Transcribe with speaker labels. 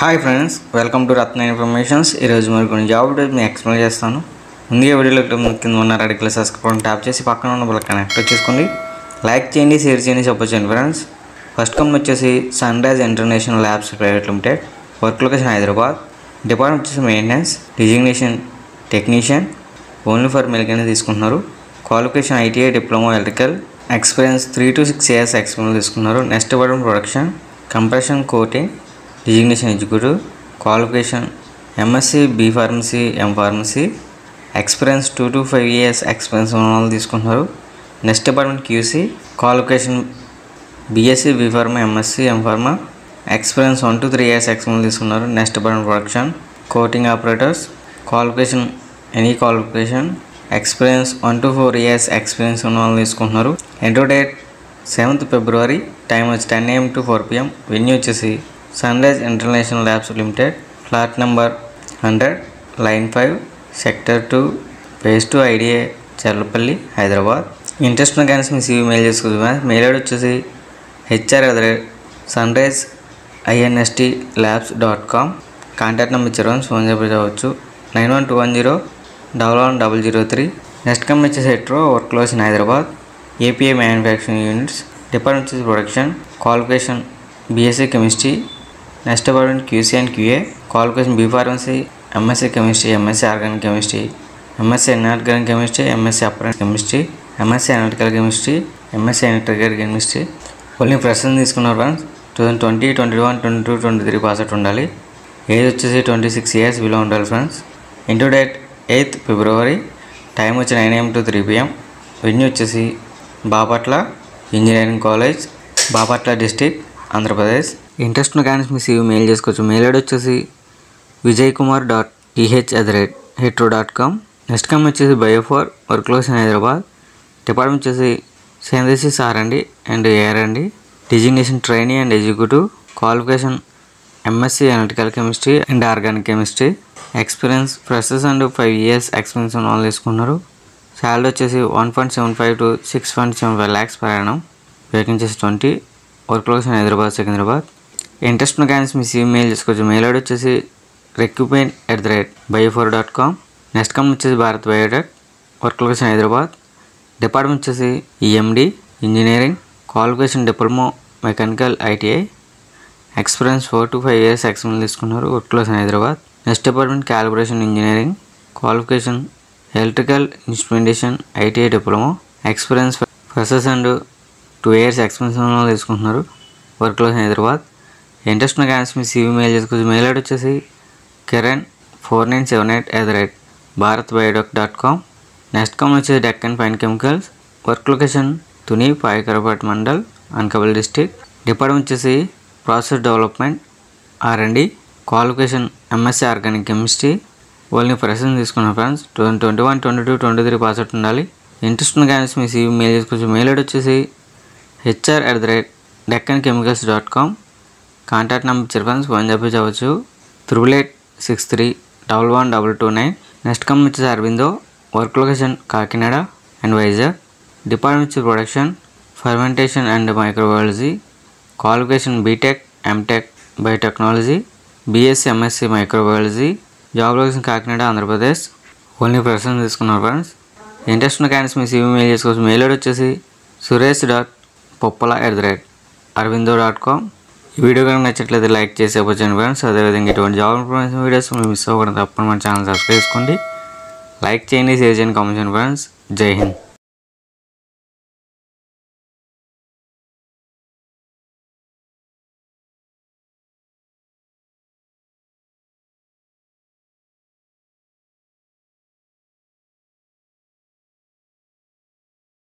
Speaker 1: Hi friends, welcome to Ratna informations. ఈరోజు మరి కొన్ని జాబ్ డీటెయిల్స్ మీకు ఎక్స్ప్లెయిన్ చేస్తాను. ముందుగా వీడియోలో కింద ఉన్న రెడ్ కలర్ సబ్స్క్రైబ్ ట్యాప్ చేసి పక్కన ఉన్న బెల్ కనెక్ట్ చేసుకోండి. లైక్ చేయండి, షేర్ చేయండి, సపోర్ట్ చేయండి ఫ్రెండ్స్. ఫస్ట్ కంపెనీ వచ్చేసి sun rise international labs private limited. Work location Hyderabad. Department వచ్చేసి maintenance, designation technician, only for మెల్కనే తీసుకుంటున్నారు. Qualification ITI diploma electrical, experience 3 to 6 years experience తీసుకున్నారు. Next department production, compression coating, designation executive, qualification MSc, B pharmacy, M pharmacy, experience 2 to 5 years experience ఉన్న వాళ్ళు తీసుకుంటున్నారు. Next department QC, qualification BSc, B pharma, MSc, M pharma, experience 1 to 3 years experience తీసుకున్నారు. Next department production, coating operators, qualification any qualification, experience 1 to 4 years experience ఉన్న వాళ్ళు తీసుకుంటున్నారు. Entry date 7th February, time వచ్చి 10 AM to 4 PM. Venue వచ్చేసి sun rise international Labs Limited, flat number 100, line 5, sector 2, phase 2, IDA, Charlapalli, Hyderabad. Interest ఉన్న కానీ మీ CV mail చేసుకోవచ్చు. Mail ID వచ్చేసి hr@sunriseinst.labs.com. కాంటాక్ట్ నెంబర్ ఇచ్చారు, ఫోన్ చేయవచ్చు 9120110003. నెక్స్ట్ కంపెనీ వచ్చేసి Hetero, work location Hyderabad. API manufacturing units. Department వచ్చేసి production, qualification BSc chemistry. Next department QC and QA, qualification B pharmacy, MSc chemistry, MSc organic chemistry, MSc inorganic chemistry, MSc apprentice chemistry, MSc analytical chemistry, MSc electrical chemistry. Only freshers తీసుకున్నారు friends. 2020, 21, 22, 23 pass out ఉండాలి. Age వచ్చేసి 26 years below ఉండాలి friends. ఇంటూ date 8th February, time వచ్చి 9 AM to 3 PM. Venue వచ్చేసి Bapatla engineering college, Bapatla district, Andhra Pradesh. Interest ఉన్న కానీ మీ CV మెయిల్ చేసుకోవచ్చు. మెయిల్ ఐడి వచ్చేసి vijaykumar.th@hetro.com. నెక్స్ట్ కంపెనీ వచ్చేసి Biophore, work location Hyderabad. Department వచ్చేసి synthesis R&D and AR&D, designation trainee and executive, qualification MSc analytical chemistry and organic chemistry, experience freshers and 5 years experience ఉన్న వాళ్ళు తీసుకున్నారు. Salary వచ్చేసి 1.75 to 6.75 lakhs per annum. Vacancies 20. Work location Hyderabad, Secunderabad. Interest ఉన్న candidates మీ CV mail చేసుకోవచ్చు. Mail ID వచ్చేసి recruitment@biofor.com. Next company వచ్చేసి Bharat Biotech, work location Hyderabad. Department వచ్చేసి EMD engineering, qualification diploma mechanical ITI, experience 4 to 5 years experience తీసుకున్నారు. Work location Hyderabad. Next department calibration engineering, qualification electrical instrumentation ITI diploma, experience freshers and 2 years experience తీసుకుంటున్నారు. Work location Hyderabad. Interest ఉన్న candidates మీ CV mail చేసుకోవచ్చు. Mail ID వచ్చేసి kiran4978@bharatbiotech.com. Next company వచ్చేసి Deccan fine chemicals, work location Tuni, Payakaraopeta mandal, Anakapalli district. Department వచ్చేసి process development R&D, qualification MSc organic chemistry. Only freshers తీసుకున్నారు friends. 2021, 22, 23 pass out ఉండాలి. Interest ఉన్న క్యాండిడేట్స్ మీ CV మెయిల్ చేసుకోవచ్చు. మెయిల్ ఐడి వచ్చేసి hr@deccanchemicals.com. కాంటాక్ట్ నెంబర్ ఇచ్చారు ఫ్రెండ్స్, ఫోన్ చెప్పవచ్చు 8863112229. నెక్స్ట్ కంపెనీ వచ్చేసి Aurobindo, work location Kakinada and Vizag. Department వచ్చి production, fermentation and microbiology, qualification B Tech, M Tech biotechnology, B Sc, M Sc microbiology. Job location Kakinada, Andhra Pradesh. Only freshers తీసుకున్నారు friends. Interest ఉన్న candidates మీ CV mail చేసుకోవచ్చు. Mail ID వచ్చేసి suresh.poppala@arvindo.com. ఈ video కనుక నచ్చట్లయితే లైక్ చేసి వచ్చాను ఫ్రెండ్స్. అదేవిధంగా ఇటువంటి జాబ్ ఇన్ఫర్మేషన్ వీడియోస్ మీరు మిస్ అవ్వకుండా తప్పకుండా మన ఛానల్ సబ్స్క్రైబ్ చేసుకోండి. లైక్ చేయండి, షేర్ చేయండి, కామెంట్ చేయండి ఫ్రెండ్స్. జై హింద్.